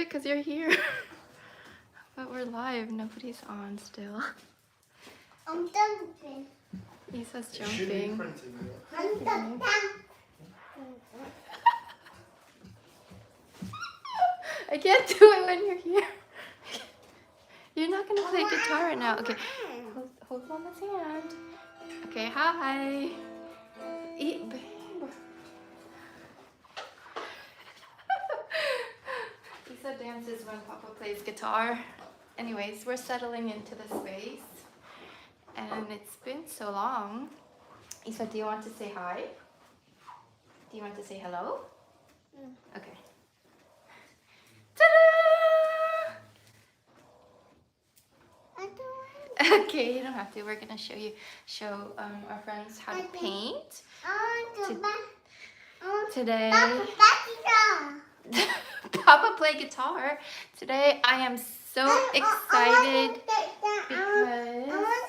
it because you're here. But we're live. Nobody's on still. I'm jumping. Isa's jumping. I'm jumping. I can't do it when you're here. You're not gonna play guitar right now. Okay, hold Mama's hand. Okay, hi. Eat, babe. Isa dances when Papa plays guitar. Anyways, we're settling into the space. And it's been so long. Isa, do you want to say hi? Do you want to say hello? Okay. Ta-da! Okay, you don't have to. We're gonna show our friends how to paint today. Papa play guitar today. I am so excited because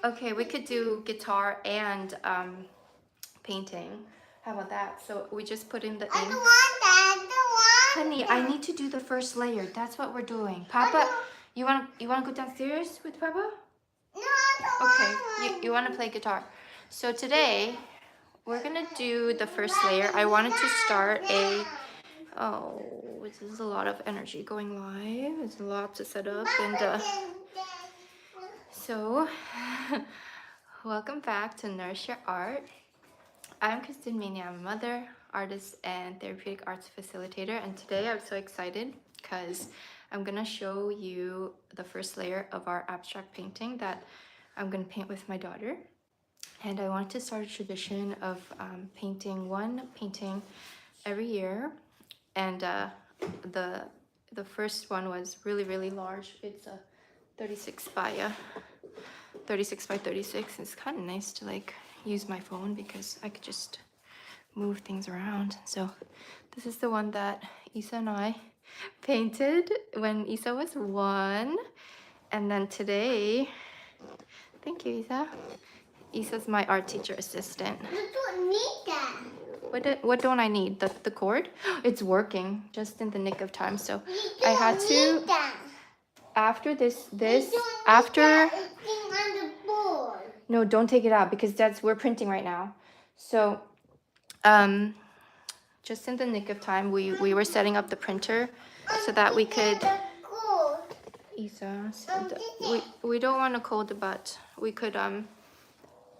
okay, we could do guitar and painting. How about that? So we just put in the ink. I don't want that. Honey, I need to do the first layer. That's what we're doing. Papa, you want to go downstairs with Papa? No, I don't Okay, you want to play guitar. So today, we're going to do the first layer. I wanted to start this is a lot of energy going live. It's a lot to set up. And so, welcome back to Nourish Your Art. I'm Kristen Mania. I'm a mother, artist, and therapeutic arts facilitator. And today I'm so excited because I'm gonna show you the first layer of our abstract painting that I'm gonna paint with my daughter. And I wanted to start a tradition of painting one painting every year. And the first one was really large. It's a 36 by 36. It's kind of nice to like use my phone because I could just move things around. So this is the one that Isa and I painted when Isa was 1. And then today, thank you, Isa. Isa's my art teacher assistant. You don't need that. What don't I need? The cord? It's working just in the nick of time. So You I had don't to need that. after this You don't need after that thing on the board. no, don't take it out because we're printing right now. So just in the nick of time, we were setting up the printer so that we could Isa, we don't want to cold, but we could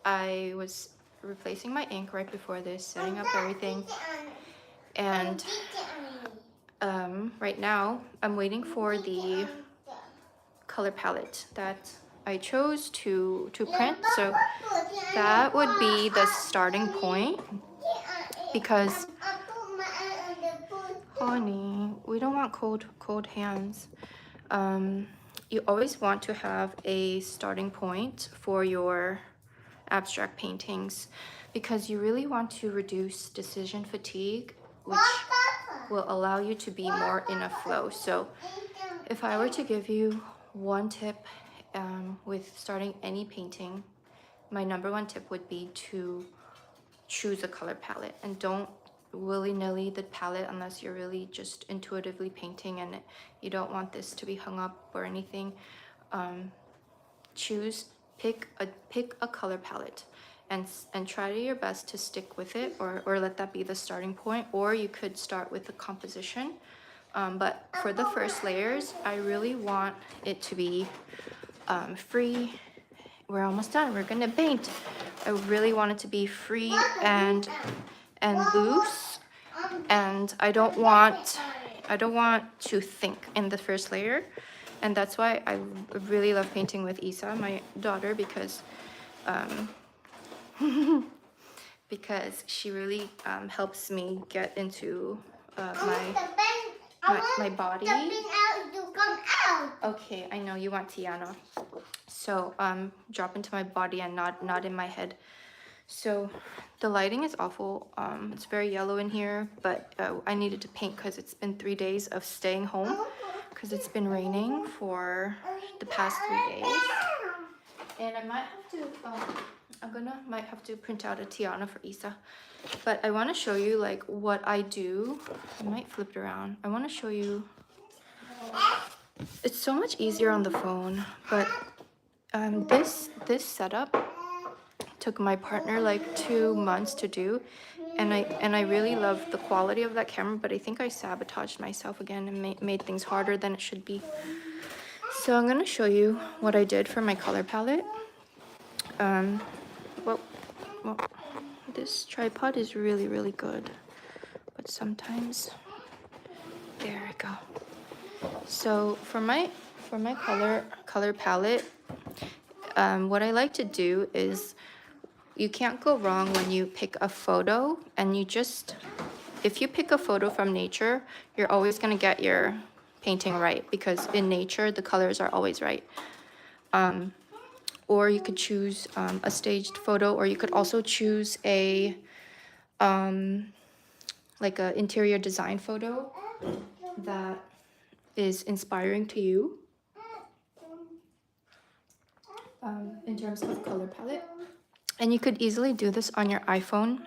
I was replacing my ink right before this, setting up everything, and right now I'm waiting for the color palette that I chose to print. So that would be the starting point because honey, we don't want cold hands. You always want to have a starting point for your abstract paintings because you really want to reduce decision fatigue, which will allow you to be more in a flow. So if I were to give you one tip with starting any painting, my number one tip would be to choose a color palette and don't willy-nilly the palette unless you're really just intuitively painting and you don't want this to be hung up or anything. Pick a color palette and try your best to stick with it or let that be the starting point, or you could start with the composition. But for the first layers, I really want it to be free. We're almost done. We're gonna paint. I really want it to be free and loose, and I don't want to think in the first layer. And that's why I really love painting with Isa, my daughter, because because she really helps me get into my body. Okay, I know you want Tiana. So drop into my body and not in my head. So the lighting is awful. It's very yellow in here, but I needed to paint because it's been 3 days of staying home because it's been raining for the past 3 days. And I might have to, might have to print out a Tiana for Isa. But I want to show you like what I do. I might flip it around. I want to show you. It's so much easier on the phone, but this setup took my partner like 2 months to do, and I really love the quality of that camera, but I think I sabotaged myself again and made things harder than it should be. So I'm gonna show you what I did for my color palette. Well, this tripod is really good, but sometimes, there we go. So for my color palette, what I like to do is, you can't go wrong when you pick a photo, and if you pick a photo from nature, you're always gonna get your painting right, because in nature the colors are always right. Or you could choose a staged photo, or you could also choose a like a interior design photo that is inspiring to you in terms of color palette. And you could easily do this on your iPhone.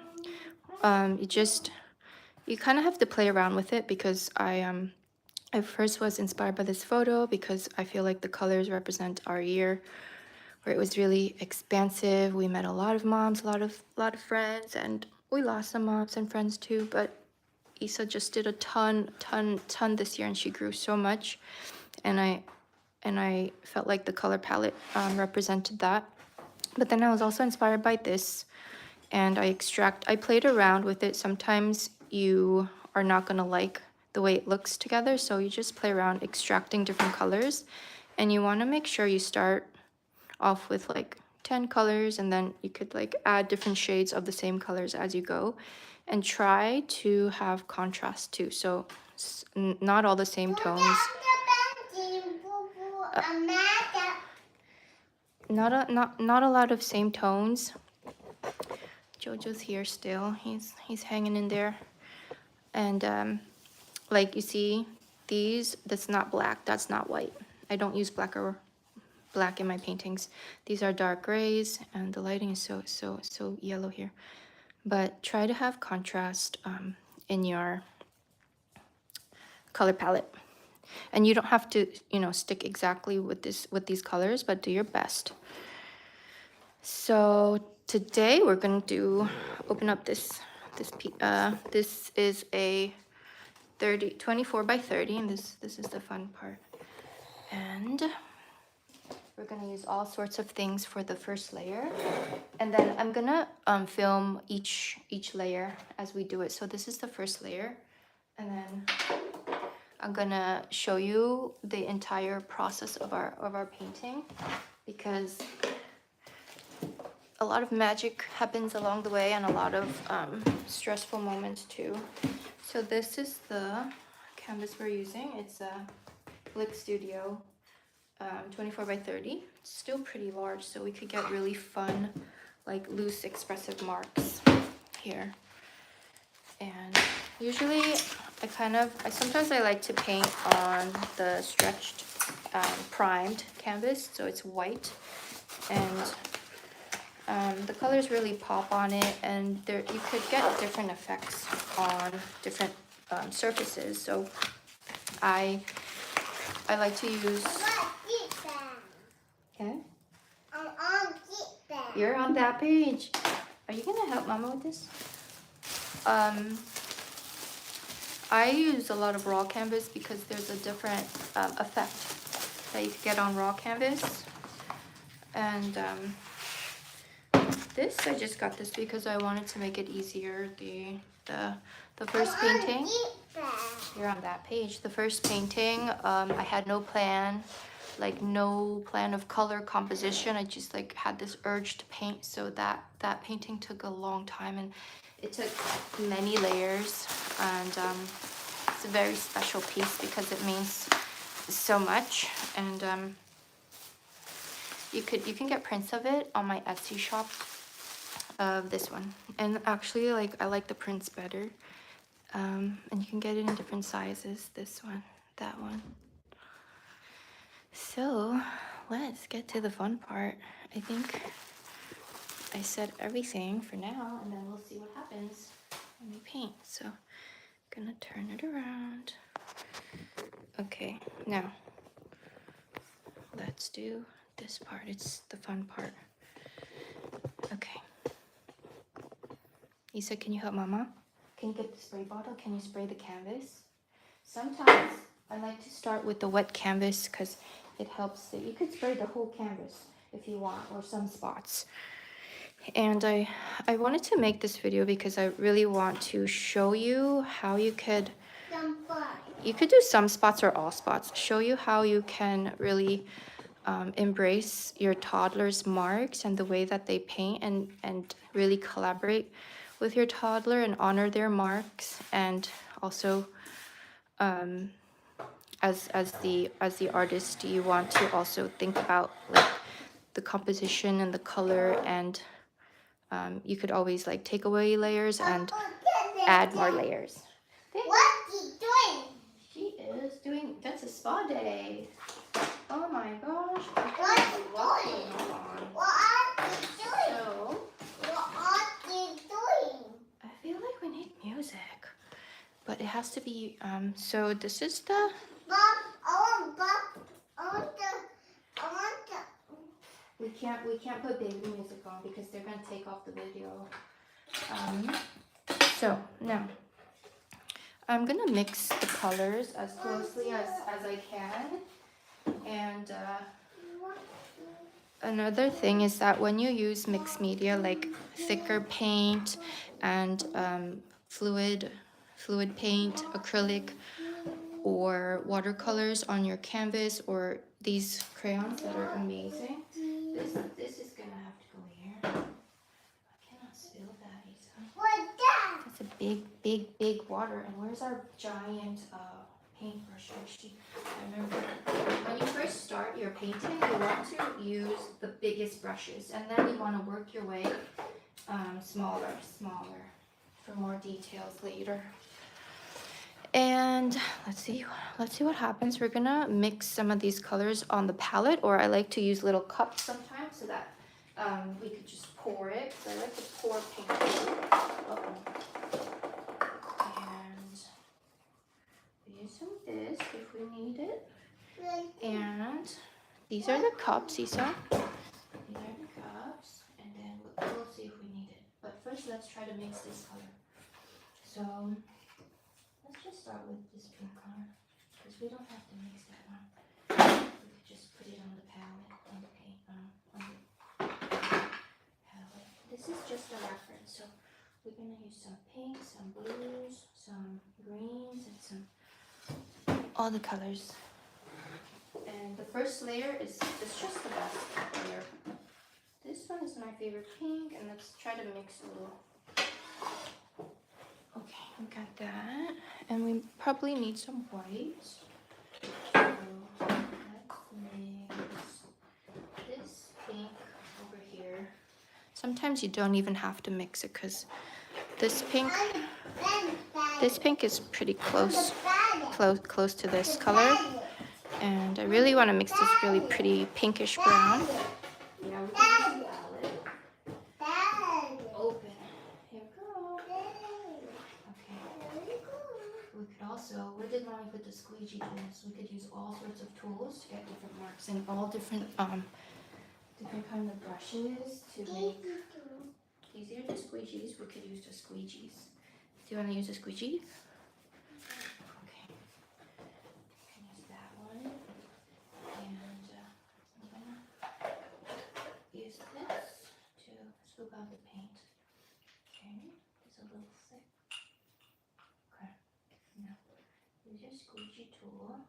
You kind of have to play around with it, because I first was inspired by this photo because I feel like the colors represent our year, where it was really expansive. We met a lot of moms, a lot of friends, and we lost some moms and friends too. But Isa just did a ton this year, and she grew so much, and I felt like the color palette represented that. But then I was also inspired by this, and I played around with it. Sometimes you are not gonna like the way it looks together, so you just play around extracting different colors, and you wanna make sure you start off with like 10 colors, and then you could like add different shades of the same colors as you go, and try to have contrast too. So not all the same tones. Not a lot of same tones. Jojo's here still. He's hanging in there. And like you see, that's not black, that's not white. I don't use black in my paintings. These are dark grays, and the lighting is so yellow here. But try to have contrast in your color palette. And you don't have to, stick exactly with these colors, but do your best. So today we're going to open up this is a 24 by 30, and this is the fun part. And we're going to use all sorts of things for the first layer, and then I'm gonna film each layer as we do it. So this is the first layer, and then I'm gonna show you the entire process of our painting, because a lot of magic happens along the way, and a lot of stressful moments too. So this is the canvas we're using. It's a Blick Studio 24 by 30. It's still pretty large, so we could get really fun, like loose expressive marks here. And usually sometimes I like to paint on the stretched primed canvas, so it's white, and the colors really pop on it, and you could get different effects on different surfaces. So I like to use. Okay. You're on that page. Are you gonna help Mama with this? I use a lot of raw canvas because there's a different effect that you could get on raw canvas. And I just got this because I wanted to make it easier. The first painting. You're on that page. The first painting, I had no plan of color composition. I just had this urge to paint, so that painting took a long time, and it took many layers, and it's a very special piece because it means so much. And you can get prints of it on my Etsy shop of this one, and actually I like the prints better, and you can get it in different sizes, this one, that one. So let's get to the fun part. I think I said everything for now, and then we'll see what happens when we paint. So, gonna turn it around. Okay, now let's do this part. It's the fun part. Okay. Isa, can you help Mama? Can you get the spray bottle? Can you spray the canvas? Sometimes I like to start with the wet canvas because it helps. You could spray the whole canvas if you want, or some spots. And I wanted to make this video because I really want to show you how you could do some spots or all spots. Show you how you can really embrace your toddler's marks and the way that they paint, and really collaborate with your toddler and honor their marks. And also as the artist, you want to also think about like the composition and the color, and you could always like take away layers and add more layers. What's he doing? She is doing, that's a spa day. Oh my gosh. What's he doing? What are you doing? So, What are you doing? I feel like we need music, but it has to be, so this is the, Bob, Bob, I want to. we can't put baby music on because they're gonna take off the video. So now I'm gonna mix the colors as closely as I can. And another thing is that when you use mixed media like thicker paint and fluid paint, acrylic, or watercolors on your canvas, or these crayons that are amazing, this is gonna have to go here. I cannot spill that, Isa. What's that? That's a big water. And where's our giant paintbrush? Actually, I remember when you first start your painting, you want to use the biggest brushes, and then you want to work your way smaller for more details later. And let's see what happens. We're gonna mix some of these colors on the palette, or I like to use little cups sometimes so that we could just pour it. So I like to pour paint. And we use some of this if we need it. And these are the cups, Isa. These are the cups, and then we'll see if we need it. But first, let's try to mix this color. So let's just start with this pink color, because we don't have to mix that one. We could just put it on the palette, on the paint, on the palette. This is just a reference, so we're gonna use some pinks, some blues, some greens, and all the colors. And the first layer is just the best layer. This one is my favorite pink, and let's try to mix a little. Okay, we got that, and we probably need some white. So let's mix this pink over here. Sometimes you don't even have to mix it, because this pink is pretty close to this color, and I really want to mix this really pretty pinkish brown. Yeah, we can use the palette. Open. Here we go. Okay. We could also, where did Mommy put the squeegee tools? We could use all sorts of tools to get different marks, and all different kind of brushes to make. These are the squeegees. We could use the squeegees. Do you want to use a squeegee? Okay. We can use that one. And I'm gonna use this to swoop out the paint. Okay. It's a little thick. Okay. Now use your squeegee tool.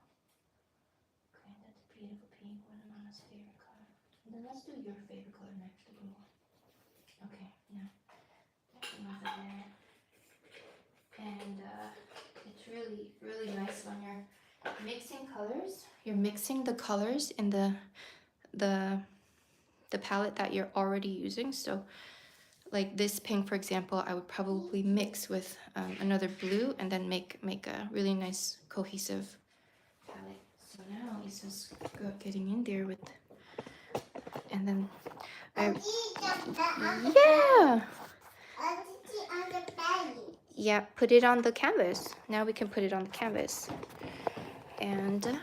Okay, that's a beautiful pink one, Mama's favorite color. And then let's do your favorite color next, the blue one. Okay, now that's enough of that. And it's really nice when you're mixing colors. You're mixing the colors in the palette that you're already using. So like this pink, for example, I would probably mix with another blue, and then make a really nice cohesive palette. So now Isa's getting in there with and then On the yeah. on the belly. Yeah, put it on the canvas. Now we can put it on the canvas. And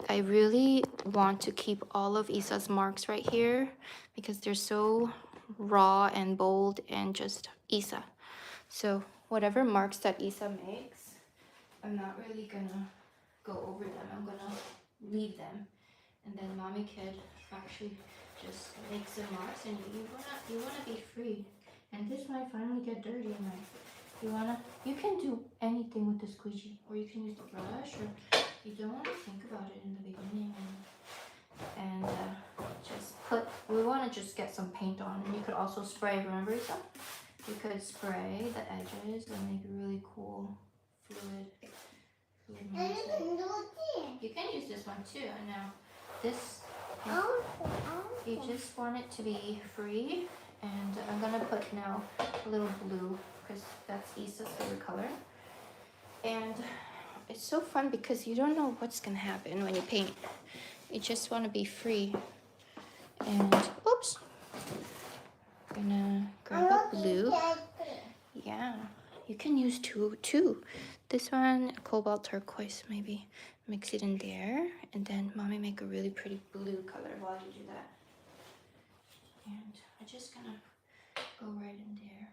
I really want to keep all of Isa's marks right here because they're so raw and bold and just Isa. So whatever marks that Isa makes, I'm not really gonna go over them. I'm gonna leave them. And then mommy kid actually just makes the marks, and you wanna be free. And this might finally get dirty, and you can do anything with the squeegee, or you can use the brush, or you don't want to think about it in the beginning, and we want to just get some paint on, and you could also spray. Remember some? You could spray the edges and make a really cool fluid marks. You can use this one too. And now this, you just want it to be free. And I'm gonna put now a little blue because that's Isa's favorite color. And it's so fun because you don't know what's gonna happen when you paint. You just want to be free. And oops, I'm gonna grab a blue. Yeah, you can use two too. This one, cobalt turquoise, maybe mix it in there, and then mommy make a really pretty blue color while you do that. And I'm just gonna go right in there.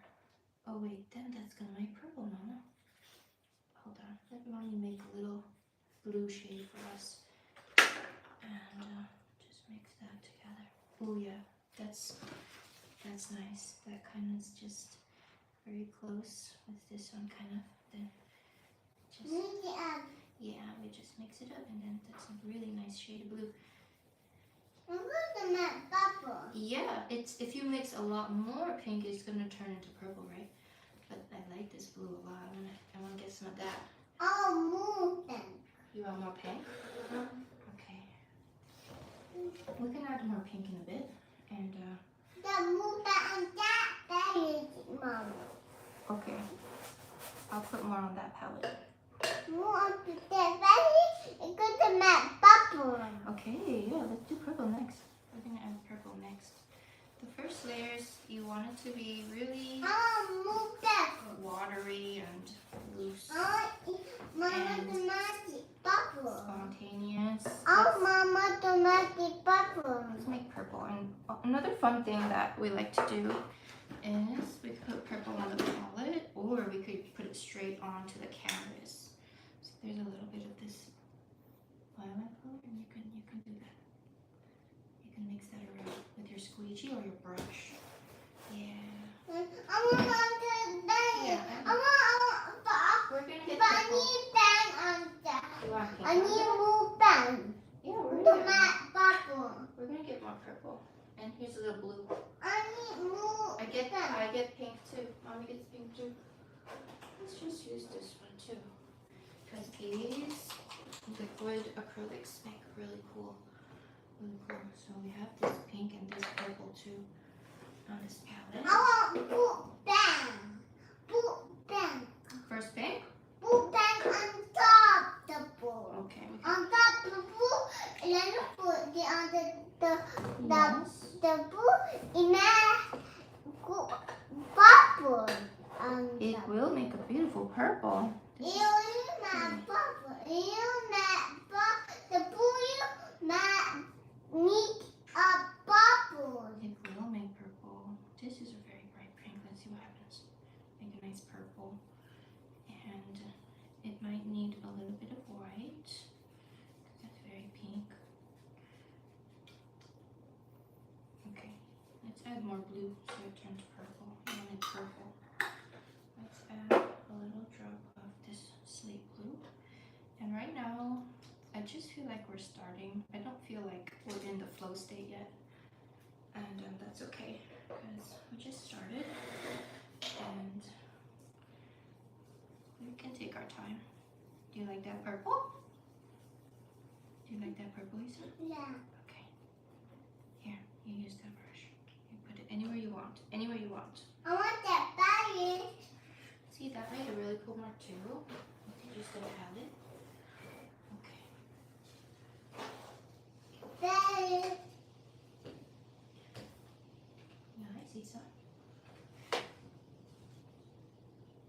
Oh wait, then that's gonna make purple, Mama. Hold on, let mommy make a little blue shade for us. And just mix that together. Oh yeah, that's nice. That kind of is just very close with this one kind of. Then just, yeah, we just mix it up, and then that's a really nice shade of blue. Yeah, it's if you mix a lot more pink, it's gonna turn into purple, right? But I like this blue a lot. I wanna get some of that. Oh, more pink. You want more pink? Okay. We can add more pink in a bit, and that is Mom. okay. I'll put more on that palette. More on the belly. It's going to make bubble. Okay, yeah, let's do purple next. We're gonna add purple next. The first layers, you want it to be really watery and loose. Mama, the magic bubble. Spontaneous. Oh, Mama, the magic bubble. Let's make purple. And another fun thing that we like to do is we could put purple on the palette, or we could put it straight onto the canvas. So there's a little bit of this violet color, and you can do that. You can mix that around with your squeegee or your brush. Yeah. I want to bang. Yeah. We're gonna get But I purple. need bang on that. You want pink I on need that? more bang. Yeah, we're The gonna get matte bubble. We're gonna get more purple. And here's a little blue. I need more. I get pink too. Mommy gets pink too. Let's just use this one too. Because these liquid acrylics make really cool. So we have this pink and this purple too on this palette. I want blue bang. Blue bang. First pink? Blue bang on top the ball. Okay. On top the ball, and then put the other Yes. the ball in a bubble. It will make a beautiful purple. You my bubble. You my bubble. The ball need a bubble. It will make purple. This is a very bright pink. Let's see what happens. Make a nice purple. And it might need a little bit of white. That's very pink. Okay. Let's add more blue so it turns purple. You want it purple. Let's add a little drop of this slate blue. And right now, I just feel like we're starting. I don't feel like we're in the flow state yet. And that's okay, because we just started. And we can take our time. Do you like that purple? Do you like that purple, Lisa? Yeah. Okay. Here, you use that brush. You put it anywhere you want. Anywhere you want. I want that body. See, that made a really cool mark too. You just gonna add it. Okay. Body. see some?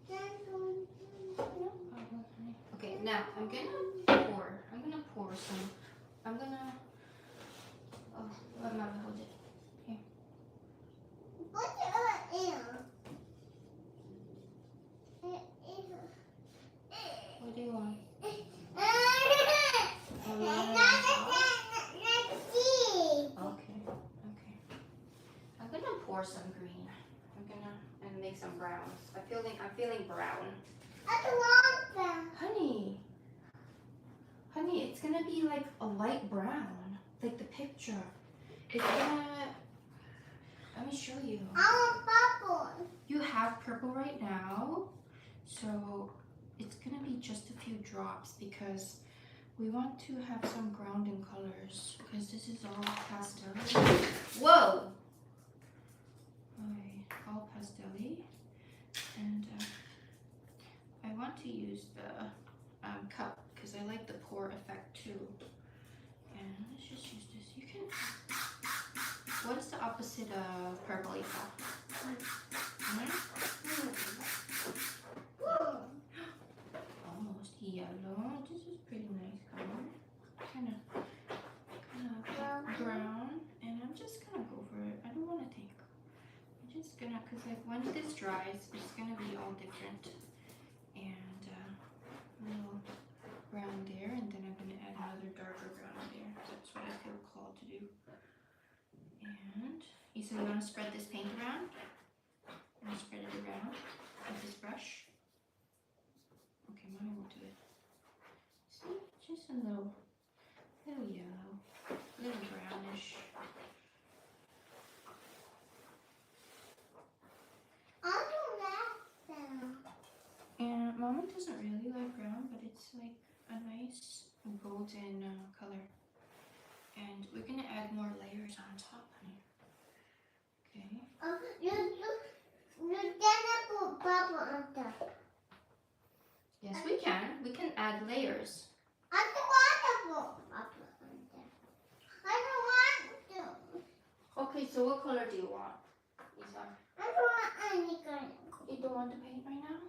No problem, honey. Okay, now I'm gonna pour some. I'm gonna. Oh, let Mama hold it. Here. Put it in. What do you want? Okay, okay. I'm gonna pour some green. And make some browns. I'm feeling brown. I don't want them. Honey, it's gonna be like a light brown, like the picture. It's gonna. Let me show you. I want purple. You have purple right now, so it's gonna be just a few drops because we want to have some grounding colors because this is all pastel. Whoa! Okay, all pastel-y. And I want to use the cup because I like the pour effect too. And let's just use this. You can. What is the opposite of purple, Eva? Almost yellow. This is pretty nice color. Kind of brown. And I'm just gonna go for it. I don't want to think. I'm just gonna, cause like when this dries, it's gonna be all different. And a little brown there, and then I'm gonna add another darker brown there. That's what I feel called to do. And Isa, you want to spread this paint around? I'm gonna spread it around with this brush. Okay, Mommy will do it. See, just a little yellow, a little brownish. I don't like them. And Mama doesn't really like brown, but it's like a nice golden color. And we're gonna add more layers on top, honey. Okay. You cannot put purple on top. Yes, we can. We can add layers. I don't want to put purple on top. I don't want to. Okay, so what color do you want, Isa? I don't want any color. You don't want to paint right now?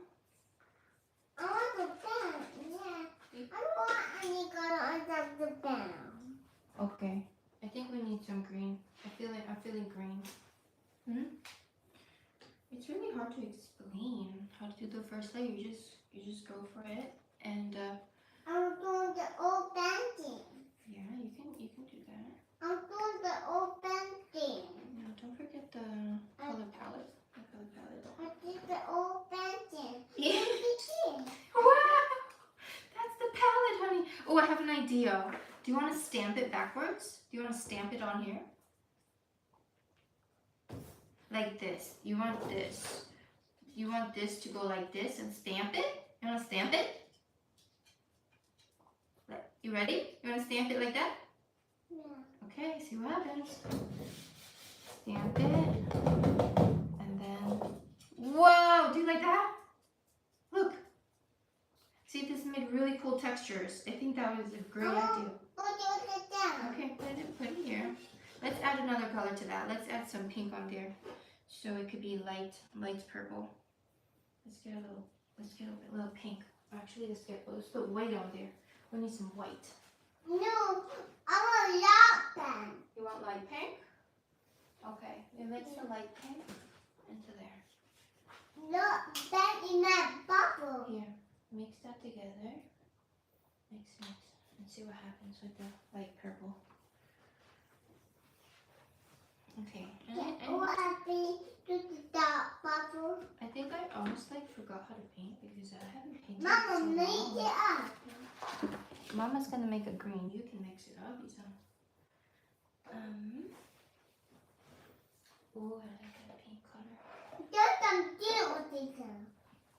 I want the pen, yeah. I don't want any color on top of the pen. Okay. I think we need some green. I'm feeling green. It's really hard to explain how to do the first layer. You just go for it, and I'm doing the old painting. yeah, you can do that. I'm doing the old painting. Now don't forget the color palette. I did the old painting. Yeah. Look at Wow, that's the palette, honey. Oh, I have an idea. Do you want to stamp it backwards? Do you want to stamp it on here? Like this. You want this. You want this to go like this and stamp it? You want to stamp it? You ready? You want to stamp it like that? Yeah. Okay, see what happens. Stamp it. And then, whoa, do you like that? Look. See, this made really cool textures. I think that was a great idea. Put it down. Okay, put it here. Let's add another color to that. Let's add some pink on there. So it could be light purple. Let's get a little pink. Actually, let's put white on there. We need some white. No, I want light pen. You want light pink? Okay, we mix the light pink into there. Look, pen in that bubble. Here, mix that together. Mix. And see what happens with the light purple. Okay. What happened to the dark bubble? I think I almost forgot how to paint because I haven't painted. Mama, so make long. it up. Mama's gonna make a green. You can mix it up, Isa. Oh, I like that pink color. Just some deal with it.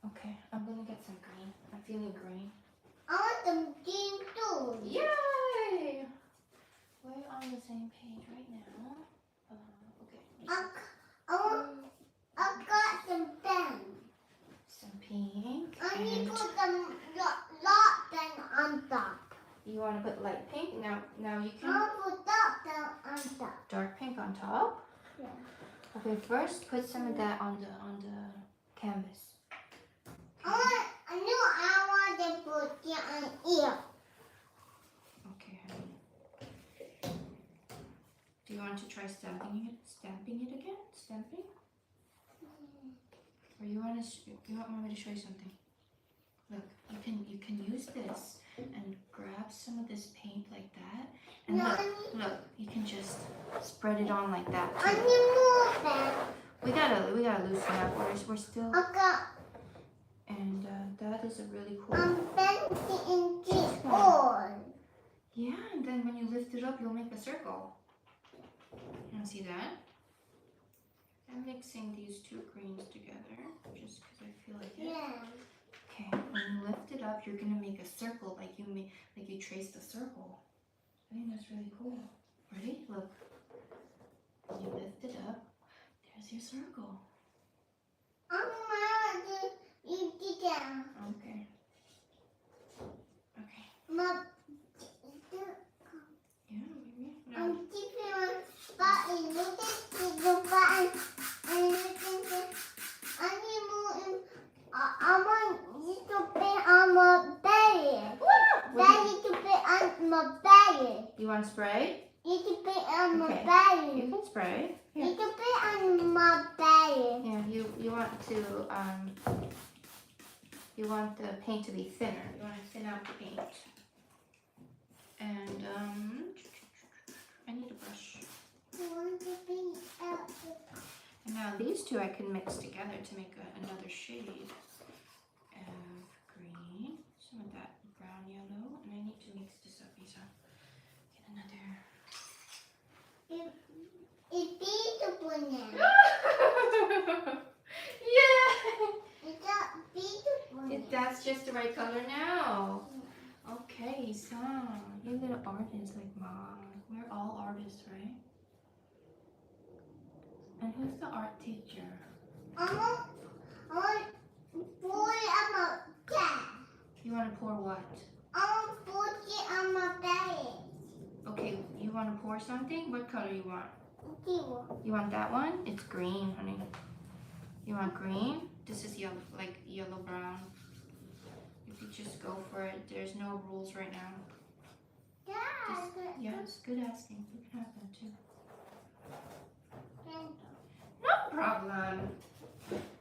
Okay, I'm gonna get some green. I'm feeling green. I want some green too. Yay! We're on the same page right now. Okay. I got some pen. Some pink. I need And to put some light pen on top. you want to put light pink? Now you I can want to put dark pen on top. dark pink on top. Yeah. Okay, first put some of that on the canvas. I knew I want to put it on ear. Okay, honey. Do you want to try stamping it again? Stamping? Or you want me to show you something? Look, you can use this and grab some of this paint like that, and look, you can just spread it on like that. I need more back. We gotta loosen up. We're still. Okay. And that is a really cool. I'm bending it on. Yeah, and then when you lift it up, you'll make a circle. You see that? I'm mixing these two greens together just because I feel like it. Yeah. Okay, when you lift it up, you're gonna make a circle like you traced a circle. I think that's really cool. Ready? Look. When you lift it up, there's your circle. You did that. Okay. Okay. Mom, Yeah, baby. No. I'm keeping my button. Look at the button. And look at the. I need more. I want you to put on my belly. Daddy to put on my belly. You want spray? You can put on my Okay. belly. You can spray. Here. You can put on my belly. Yeah, you want the paint to be thinner. You want to thin out the paint. And I need a brush. I want to bring out. And now these two I can mix together to make another shade of green. Some of that brown yellow, and I need to mix this up, Isa. Get another. It's beautiful now. Yeah. It's not beautiful. That's just the right color now. Okay, so you're a little artist like Mom. We're all artists, right? And who's the art teacher? I want pour it on my cat. You want to pour what? I want to pour it on my belly. Okay, you want to pour something? What color you want? Blue. You want that one? It's green, honey. You want green? This is yellow, like yellow brown. If you just go for it, there's no rules right now. Yes, good asking. You can have that too. No problem.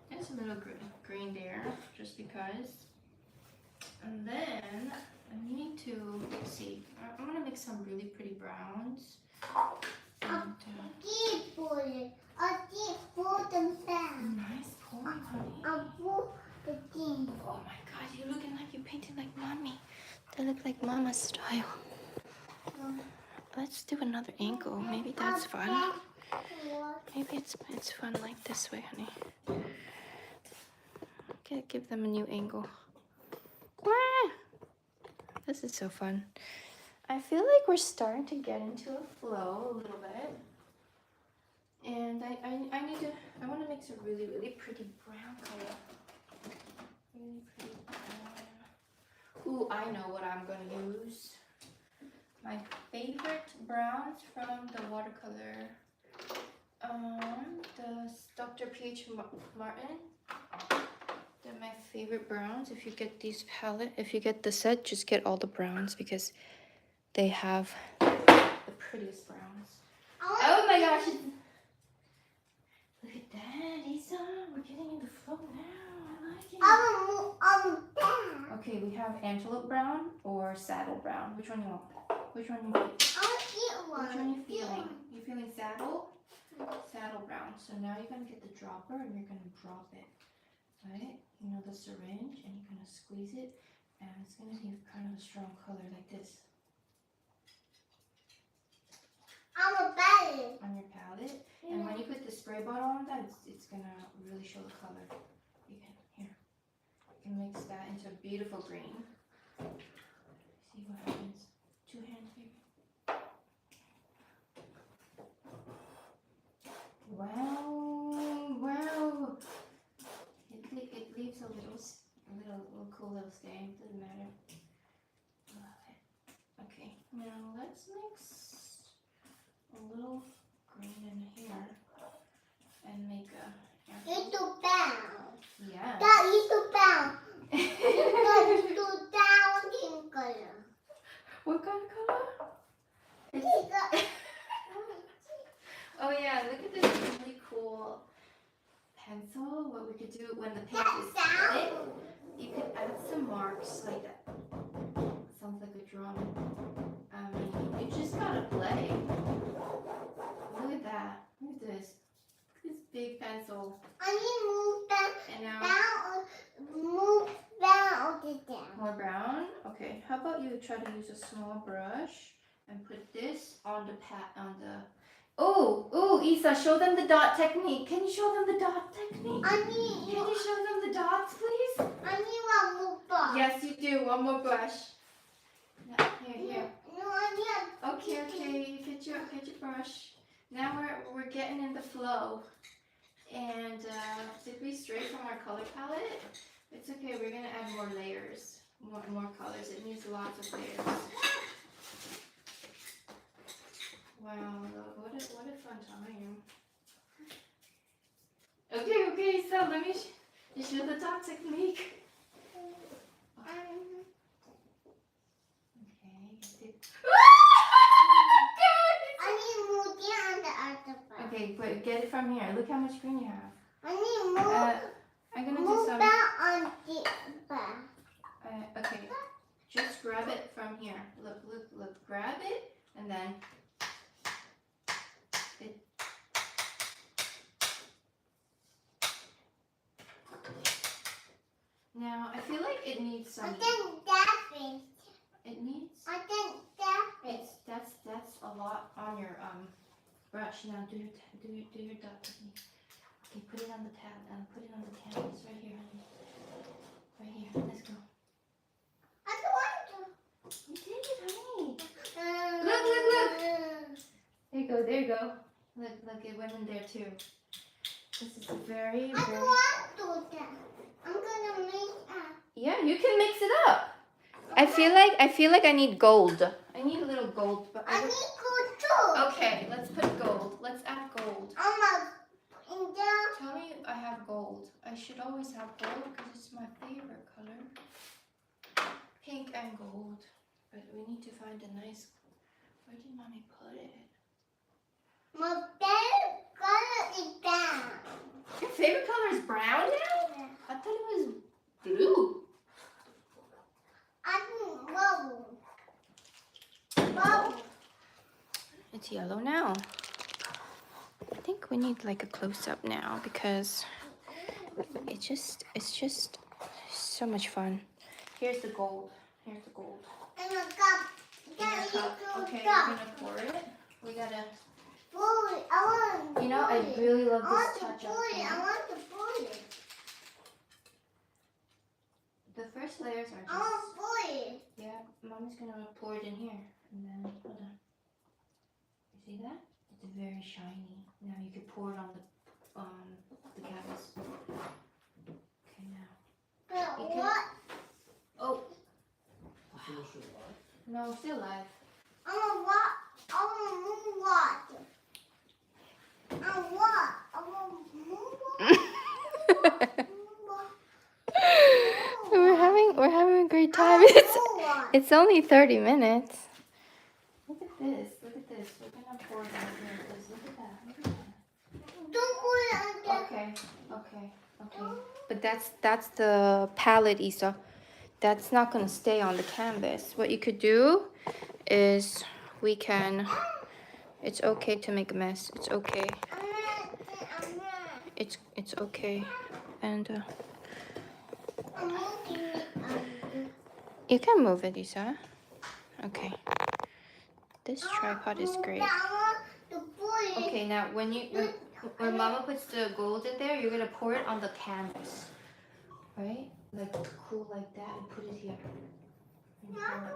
There's a little green there, just because. And then I need to see. I'm gonna mix some really pretty browns. And, Keep pouring. I keep pour them down. nice pouring, honey. I pour the thing. Oh my God, you're looking like you painted like mommy. They look like mama's style. Let's do another angle. Maybe that's fun. Maybe it's fun like this way, honey. Okay, give them a new angle. Wah! This is so fun. I feel like we're starting to get into a flow a little bit. And I want to mix a really, really pretty brown color. Really pretty brown. Ooh, I know what I'm going to use. My favorite browns from the watercolor. The Dr. P.H. Martin. They're my favorite browns. If you get these if you get the set, just get all the browns because they have the prettiest browns. Oh my gosh! Look at that, Isa. We're getting in the flow now. I like it. Okay, we have antelope brown or saddle brown. Which one you want? Which one you want? Which one you feeling? You feeling saddle? Saddle brown. So now you're gonna get the dropper and you're gonna drop it, right? You know the syringe, and you're gonna squeeze it, and it's gonna be kind of a strong color like this. On your palette, and when you put the spray bottle on that, it's gonna really show the color. You can mix that into a beautiful green. See what happens. 2 hands, baby. Wow. It leaves a little cool little stain. Doesn't matter. Love it. Okay, now let's mix a little green in here, Yeah, look at this really cool pencil. What we could do when the paint is thick, you could add some marks like that. Sounds like a drum. You just gotta play. Look at that. Look at this. This big pencil. I need to move that And now move down or down. more brown. Okay. How about you try to use a small brush and put this on the Oh, Isa, show them the dot technique. Can you show them the dot technique? Can you show them the dots, please? I need one more brush. Yes, you do. One more brush. No, here. No, I need. Okay. Get your brush. Now we're getting in the flow. And did we stray from our color palette? It's okay. We're gonna add more layers, more colors. It needs lots of layers. Wow, what a fun time. Okay, so let me show the dot technique. Okay. I need to move down the other part. Okay, but get it from here. Look how much green you have. I need to move. I'm gonna do Move some. down on the back. Okay, just grab it from here. Look. Grab it, and then it. Now I feel like it needs some. I think that is. It needs. I think that is. That's a lot on your brush. Now do your dot technique. Okay, put it on the tab. Put it on the canvas right here, honey. Right here. Let's go. I don't want You did it, honey. to. Look. There you go. Look, it went in there too. This is very, I don't very. want to. I'm gonna make Yeah, you can mix it up. I feel like I need gold. I need a little gold, but I need gold too. Okay, let's put gold. Let's add gold. Almost. In there. Tell me I have gold. I should always have gold because it's my favorite color. Pink and gold. But we need to find a nice. Where did mommy put it? My favorite color is brown. Your favorite color is brown now? I thought it was blue. I think bubble. It's yellow now. I think we need like a close-up now because it's just so much fun. Here's the gold. And a cup. In a cup. Okay, we're cup. gonna pour it. We gotta. Pour it. I want. You know, I really love this touch up. I want to pour it. The first layers are I want just. to pour it. Yeah, Mommy's gonna pour it in here, and then hold on. You see that? It's very shiny. Now you can pour it on the canvas. Okay, now. But You can- what? Oh. No, still alive. I want what? I want move what? I want what? I want move what? We're having a great time. I want move what? It's only 30 minutes. Look at this. We're gonna pour it on here. Look at that. Don't put it on the. Okay. But that's the palette, Isa. That's not gonna stay on the canvas. What you could do is it's okay to make a mess. It's okay. I'm not. It's okay. And I'm moving it. you can move it, Isa. Okay. This tripod is great. I want to put it. Okay, now when Mama puts the gold in there, you're gonna pour it on the canvas, right? Like cool like that, and put it here. And I pour don't it.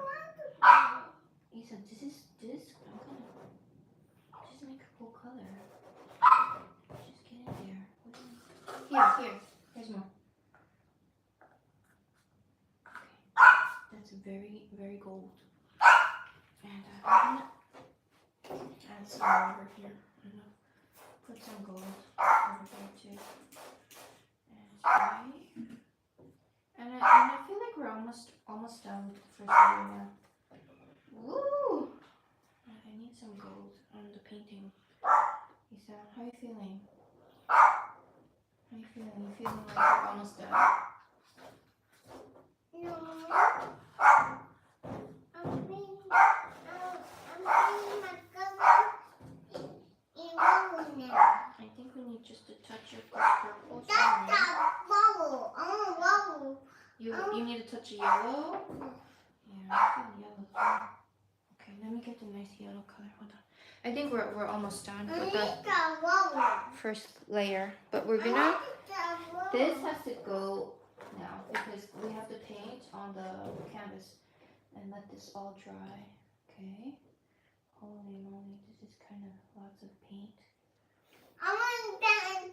want to. Isa, this. I'm gonna just make a cool color. Just get in there. Here's more. Okay, that's very, very gold. And I'm gonna add some over here. I'm gonna put some gold over there too. And spray. And I feel like we're almost done with the first layer now. Woo! I need some gold on the painting. Isa, Isa, how are you feeling? How are you feeling? You feeling like you're almost done? No. I'm feeling my color in bubble now. I think we need just a touch of the purple. That's a bubble. I want a bubble. You need a touch of yellow? Yeah, I feel yellow too. Okay, let me get the nice yellow color. Hold on. I think we're almost done I with need the a bubble. first layer. But we're I gonna, need a bubble. this has to go now because we have to paint on the canvas and let this all dry. Okay. Holy moly, this is kind of lots of paint. I want that.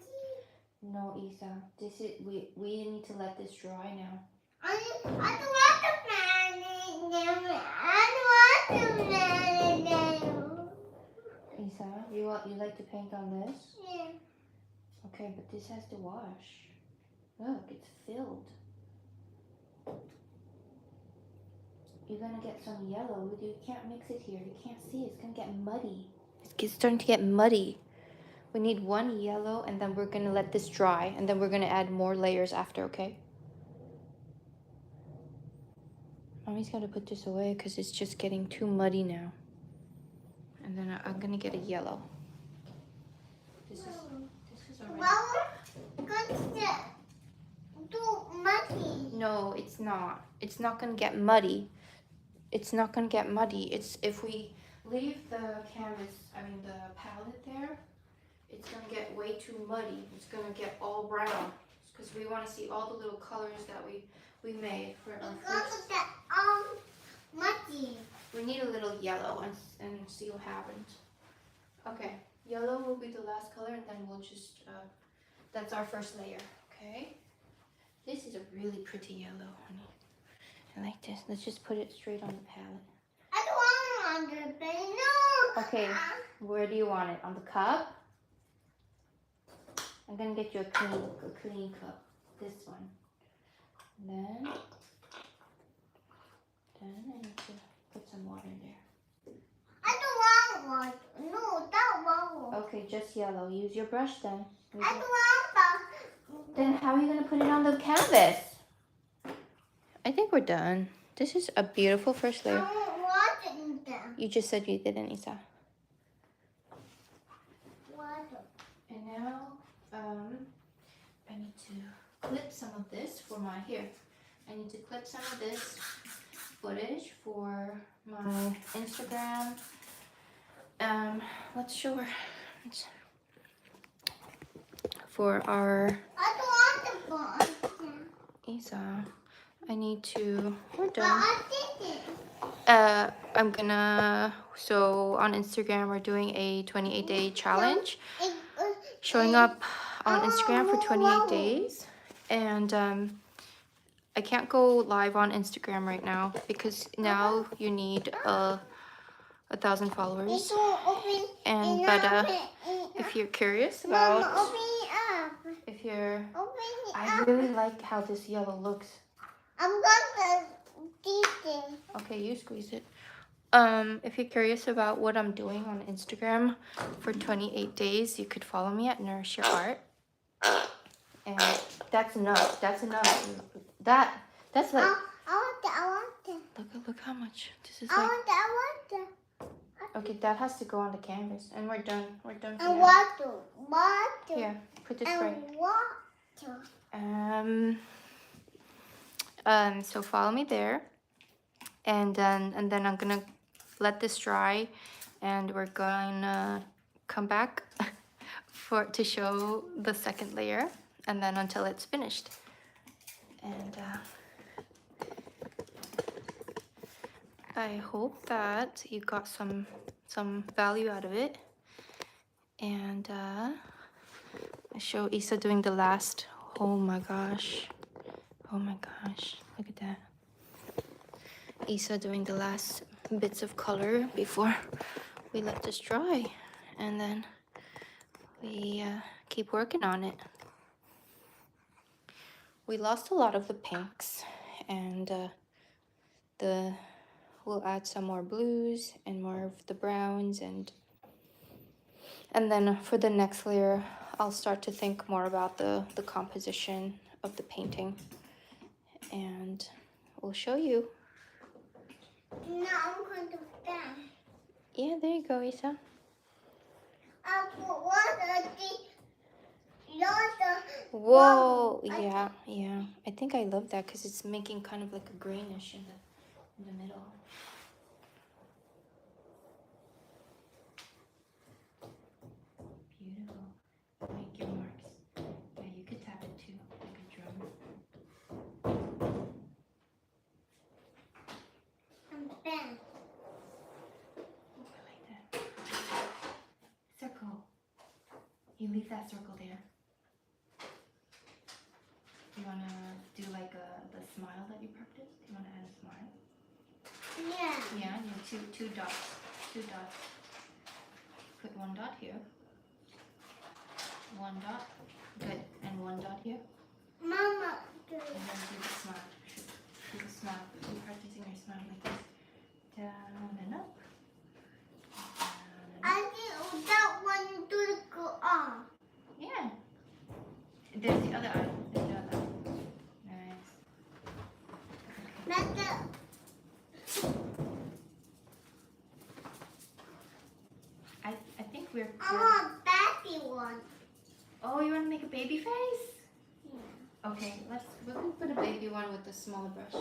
No, Isa, this is we need to let this dry now. I don't want the planet. I don't want the planet. Isa, you like to paint on this? Yeah. Okay, but this has to wash. Look, it's filled. You're gonna get some yellow. You can't mix it here. You can't see. It's gonna get muddy. It's starting to get muddy. We need one yellow, and then we're gonna let this dry, and then we're gonna add more layers after. Okay? Mommy's gotta put this away because it's just getting too muddy now. And then I'm gonna get a yellow. This is already. Well, too muddy. No, it's not. It's not gonna get muddy. It's not gonna get muddy. It's if we leave the canvas, the palette there, it's gonna get way too muddy. It's gonna get all brown because we want to see all the little colors that we made for our Because first. of the muddy. We need a little yellow and see what happens. Okay, yellow will be the last color, and then we'll just that's our first layer. Okay, this is a really pretty yellow, honey. I like this. Let's just put it straight on the palette. I don't want it on the bed. No. Okay, where do you want it? On the cup? I'm gonna get you a clean cup. This one. And then I need to put some water in there. I don't want one. No, that one. Okay, just yellow. Use your brush then. I don't want that. Then how are you gonna put it on the canvas? I think we're done. This is a beautiful first I layer. don't want it in there. You just said you didn't, Isa. Water. And now, I need to clip some of this for my hair. I need to clip some of this footage for my Instagram. Let's show her. For our I don't want the bun. Isa, I need to. We're But done. I did it. I'm gonna. So on Instagram, we're doing a 28-day challenge. Showing up on Instagram for 28 days, and I can't go live on Instagram right now because now you need 1,000 followers. It's all open. And if you're curious Mama, about, open it up. if you're, Open it I up. really like how this yellow looks. I'm gonna do this. Okay, you squeeze it. If you're curious about what I'm doing on Instagram for 28 days, you could follow me at Nourish Your Art. And that's enough. That's enough. That's like, I want it. look how much. This is I like, want it. okay, that has to go on the canvas. And we're done. We're done for And now. water. Here, put this right. And water. So follow me there. And then I'm gonna let this dry, and we're gonna come back to show the second layer, and then until it's finished. And I hope that you got some value out of it. And I show Isa doing the last. Oh my gosh, look at that. Isa doing the last bits of color before we let this dry, and then we keep working on it. We lost a lot of the pinks, and we'll add some more blues and more of the browns, and And then for the next layer, I'll start to think more about the composition of the painting. And we'll show you. Now I'm going to stand. Yeah, there you go, Isa. I put water, Whoa, yeah, yeah. I think I love that because it's making kind of like a greenish in the middle. Beautiful. Make your marks. Yeah, you could tap it too, like a drum. I'm bent. Oh, I like that. Circle. You leave that circle there. You wanna do like the smile that you practiced? You wanna add a smile? Yeah. Yeah, two dots. 2 dots. Put 1 dot here. 1 dot. Good. And 1 dot here. Mama, And then do the smile. Do the smile. Keep practicing your smile like this. Down and up. Down and up. I think that one to go on. Yeah. There's the other eye. There's the other eye. Nice. Like the, I think we're. I want baby one. Oh, you want to make a baby face? Yeah. Okay, we're gonna put a baby one with a smaller brush,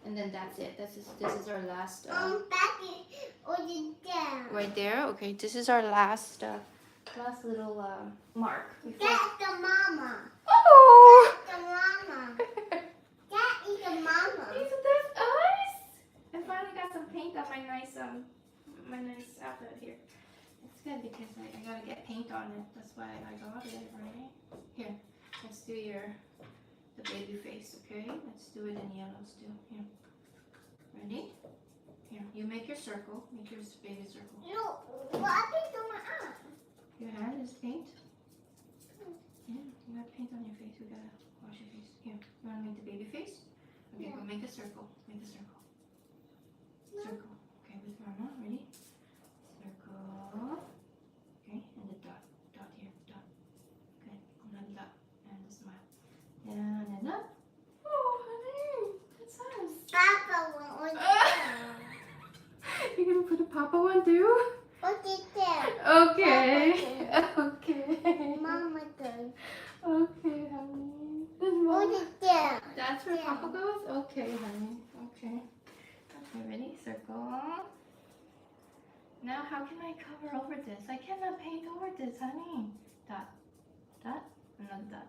and then that's it. This is our last. Baby over there. Right there. Okay, this is our last little mark. That's the mama. Oh! That's the mama. That is the mama. These are those eyes. I finally got some paint on my nice outfit here. It's good because I gotta get paint on it. That's why I got it, right? Here, let's do the baby face, okay? Let's do it in yellows too. Here. Ready? Here, you make your circle. Make your baby circle. No, what happened to my eye? Your hand is paint. Yeah, you got paint on your face. We gotta wash your face. Here, you wanna make the baby face? Okay, Yeah. go make a circle. Make a circle. Circle. Okay, with Mama. Ready? Circle. Okay, and the dot. Dot here. Dot. Good. Another dot. And a smile. Down and up. Oh, honey. That's us. Papa one over there. You're gonna put a Papa one too? Over there. Okay. Okay. Mama does. Okay, honey. That's Mama. Over there. That's where Yeah. Papa goes? Okay, honey. Okay. Okay, ready? Circle. Now, how can I cover over this? I cannot paint over this, honey. Dot. Dot. Another dot.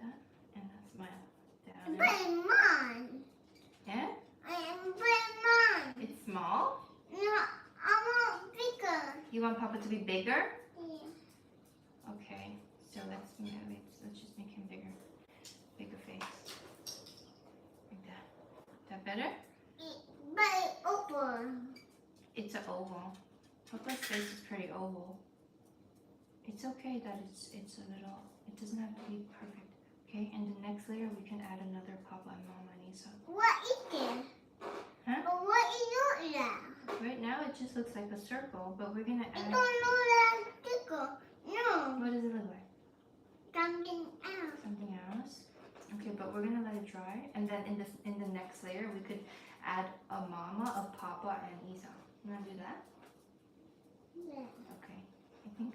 Dot. And a smile. Down. And But mine. yeah? I am mine. It's small? No, I want bigger. You want Papa to be bigger? Yeah. Okay. So let's just make him bigger. Bigger face. Like that. That better? But it's open. It's an oval. Papa's face is pretty oval. It's okay that it's a little, it doesn't have to be perfect. Okay, and the next layer we can add another Papa and Mama and Isa. What is it? Huh? But what is not that? Right now it just looks like a circle, but we're gonna I add. don't know that tickle. No. What does it look like? Something else. Something else? Okay, but we're gonna let it dry, and then in the next layer we could add a Mama, a Papa, and Isa. You wanna do that? Yeah. Okay. I think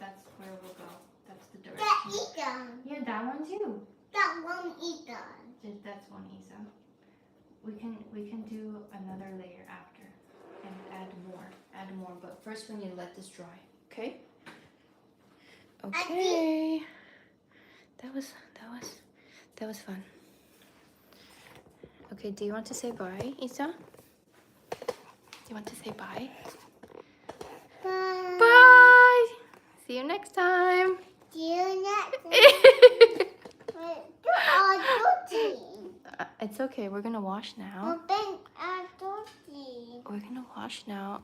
that's where we'll go. That's the That direction. is done. Yeah, that one too. That one is done. That's one Isa. We can do another layer after and add more. But first we need to let this dry. Okay. Okay. That was fun. Okay. Do you want to say bye, Isa? Do you want to say bye? Bye. Bye. See you next time. See you next time. It's okay. We're gonna wash now. Open our dirty. We're gonna wash now.